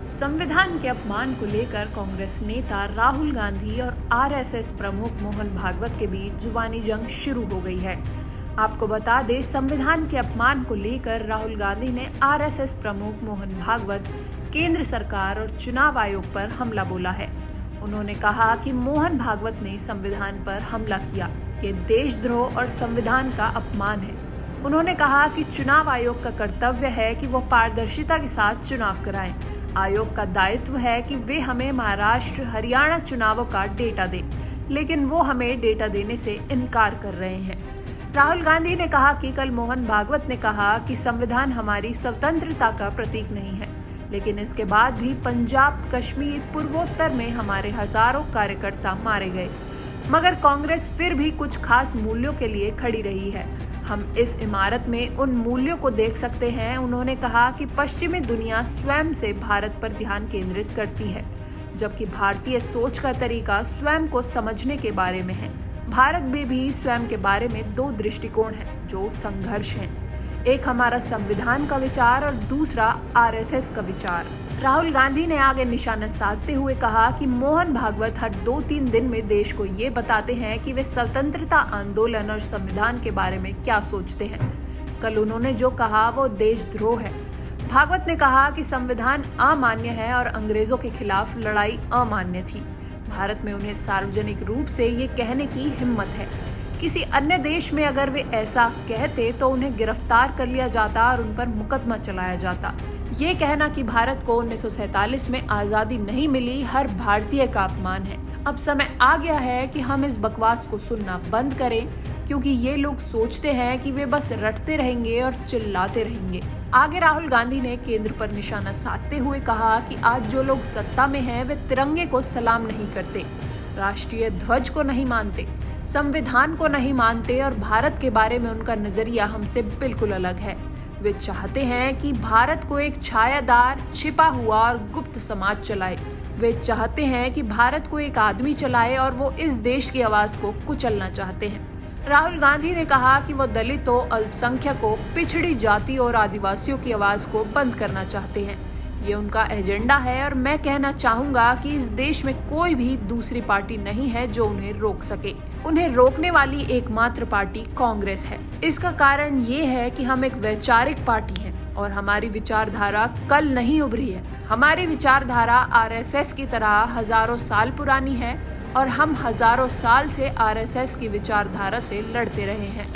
संविधान के अपमान को लेकर कांग्रेस नेता राहुल गांधी और आरएसएस प्रमुख मोहन भागवत के बीच जुबानी जंग शुरू हो गई है। आपको बता दें, संविधान के अपमान को लेकर राहुल गांधी ने आरएसएस प्रमुख मोहन भागवत, केंद्र सरकार और चुनाव आयोग पर हमला बोला है। उन्होंने कहा कि मोहन भागवत ने संविधान पर हमला किया, ये देशद्रोह और संविधान का अपमान है। उन्होंने कहा कि चुनाव आयोग का कर्तव्य है कि वो पारदर्शिता के साथ चुनाव कराएं। आयोग का दायित्व है कि वे हमें महाराष्ट्र, हरियाणा चुनावों का डेटा दे, लेकिन वो हमें डेटा देने से इनकार कर रहे हैं। राहुल गांधी ने कहा कि कल मोहन भागवत ने कहा कि संविधान हमारी स्वतंत्रता का प्रतीक नहीं है, लेकिन इसके बाद भी पंजाब, कश्मीर, पूर्वोत्तर में हमारे हजारों कार्यकर्ता मारे गए, मगर कांग्रेस फिर भी कुछ खास मूल्यों के लिए खड़ी रही है। हम इस इमारत में उन मूल्यों को देख सकते हैं। उन्होंने कहा कि पश्चिमी दुनिया स्वयं से भारत पर ध्यान केंद्रित करती है, जबकि भारतीय सोच का तरीका स्वयं को समझने के बारे में है। भारत में भी स्वयं के बारे में दो दृष्टिकोण हैं जो संघर्ष हैं। एक हमारा संविधान का विचार और दूसरा आरएसएस का विचार। राहुल गांधी ने आगे निशाना साधते हुए कहा कि मोहन भागवत हर 2-3 दिन में देश को ये बताते हैं कि वे स्वतंत्रता आंदोलन और संविधान के बारे में क्या सोचते हैं। कल उन्होंने जो कहा वो देशद्रोह है। भागवत ने कहा कि संविधान अमान्य है और अंग्रेजों के खिलाफ लड़ाई अमान्य थी। भारत में उन्हें सार्वजनिक रूप से ये कहने की हिम्मत है। किसी अन्य देश में अगर वे ऐसा कहते तो उन्हें गिरफ्तार कर लिया जाता और उन पर मुकदमा चलाया जाता। ये कहना कि भारत को 1947 में आजादी नहीं मिली हर भारतीय का अपमान है। अब समय आ गया है कि हम इस बकवास को सुनना बंद करें, क्योंकि ये लोग सोचते हैं कि वे बस रटते रहेंगे और चिल्लाते रहेंगे। आगे राहुल गांधी ने केंद्र पर निशाना साधते हुए कहा कि आज जो लोग सत्ता में हैं वे तिरंगे को सलाम नहीं करते, राष्ट्रीय ध्वज को नहीं मानते, संविधान को नहीं मानते और भारत के बारे में उनका नजरिया हमसे बिल्कुल अलग है। वे चाहते हैं कि भारत को एक छायादार, छिपा हुआ और गुप्त समाज चलाए। वे चाहते हैं कि भारत को एक आदमी चलाए और वो इस देश की आवाज को कुचलना चाहते हैं। राहुल गांधी ने कहा कि वो दलितों, अल्पसंख्यकों, पिछड़ी जाति और आदिवासियों की आवाज को बंद करना चाहते हैं। ये उनका एजेंडा है और मैं कहना चाहूंगा कि इस देश में कोई भी दूसरी पार्टी नहीं है जो उन्हें रोक सके। उन्हें रोकने वाली एकमात्र पार्टी कांग्रेस है। इसका कारण ये है कि हम एक वैचारिक पार्टी हैं और हमारी विचारधारा कल नहीं उभरी है। हमारी विचारधारा आरएसएस की तरह हजारों साल पुरानी है और हम हजारों साल से आरएसएस की विचारधारा से लड़ते रहे हैं।